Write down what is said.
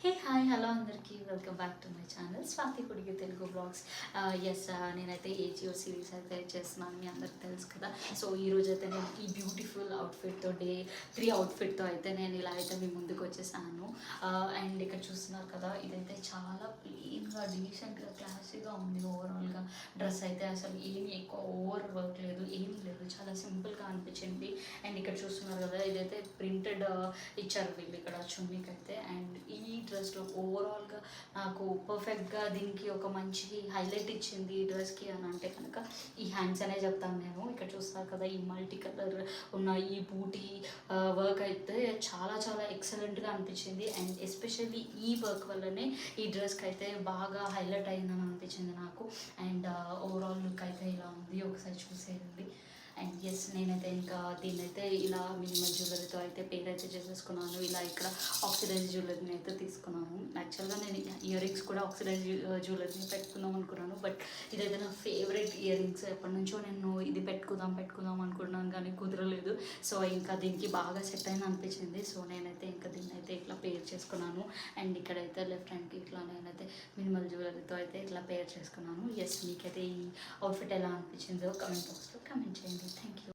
హే hi hello అందరికీ welcome back to my channel Swathi Kodigi Telugu blogs. Yes, నేనైతే Ajio series అయితే చేస్తున్నాను, మీ అందరికి తెలుసు కదా. సో ఈరోజు అయితే నేను ఈ బ్యూటిఫుల్ అవుట్ఫిట్తో డే 3 అవుట్ఫిట్తో అయితే నేను ఇలా అయితే మీ ముందుకు వచ్చేసాను. అండ్ ఇక్కడ చూస్తున్నారు కదా, ఇదైతే చాలా ప్లెయిన్గా డీసెంట్గా క్లాసీగా ఉంది. ఓవరాల్గా డ్రెస్ అయితే అసలు ఏమి ఎక్కువ ఓవర్ వర్క్ లేదు, ఏమీ లేదు, చాలా సింపుల్గా అనిపించింది. అండ్ ఇక్కడ చూస్తున్నారు కదా, ఇదైతే ప్రింటెడ్ ఇచ్చారు వీళ్ళు ఇక్కడ చున్నీకి అయితే. అండ్ ఈ డ్రెస్లో ఓవరాల్గా నాకు పర్ఫెక్ట్గా దీనికి ఒక మంచి హైలైట్ ఇచ్చింది ఈ డ్రెస్కి అని అంటే కనుక ఈ హ్యాండ్స్ అనే చెప్తాను నేను. ఇక్కడ చూస్తారు కదా, ఈ మల్టీ కలర్ ఉన్న ఈ బూటీ వర్క్ అయితే చాలా చాలా ఎక్సలెంట్గా అనిపించింది. అండ్ ఎస్పెషల్లీ ఈ వర్క్ వల్లనే ఈ డ్రెస్కి అయితే బాగా హైలైట్ అయిందని అనిపించింది నాకు. అండ్ ఓవరాల్ లుక్ అయితే ఇలా ఉంది, ఒకసారి చూసేయండి. అండ్ ఎస్, నేనైతే ఇంకా దీన్నైతే ఇలా మినిమల్ జ్యువెలరీతో అయితే పేర్ అయితే చేసేసుకున్నాను. ఇలా ఇక్కడ ఆక్సిడైజ్ జ్యువెలరీని అయితే తీసుకున్నాను. యాక్చువల్గా నేను ఇయర్ రింగ్స్ కూడా ఆక్సిడైజ్ జ్యువెలరీని పెట్టుకుందాం అనుకున్నాను, బట్ ఇదైతే నా ఫేవరెట్ ఇయర్ రింగ్స్. ఎప్పటి నుంచో నేను ఇది పెట్టుకుందాం అనుకున్నాను కానీ కుదరలేదు. సో ఇంకా దీనికి బాగా సెట్ అయింది అనిపించింది. సో నేనైతే ఇంకా దీన్ని అయితే ఇట్లా పేర్ చేసుకున్నాను. అండ్ ఇక్కడైతే లెఫ్ట్ హ్యాండ్కి ఇట్లా నేనైతే మినిమల్ జ్యువెలరీతో అయితే ఇట్లా పేర్ చేసుకున్నాను. ఎస్, మీకైతే ఈ అవుట్ఫిట్ ఎలా అనిపించిందో కమెంట్ బాక్స్లో కమెంట్ చేయండి. Thank you.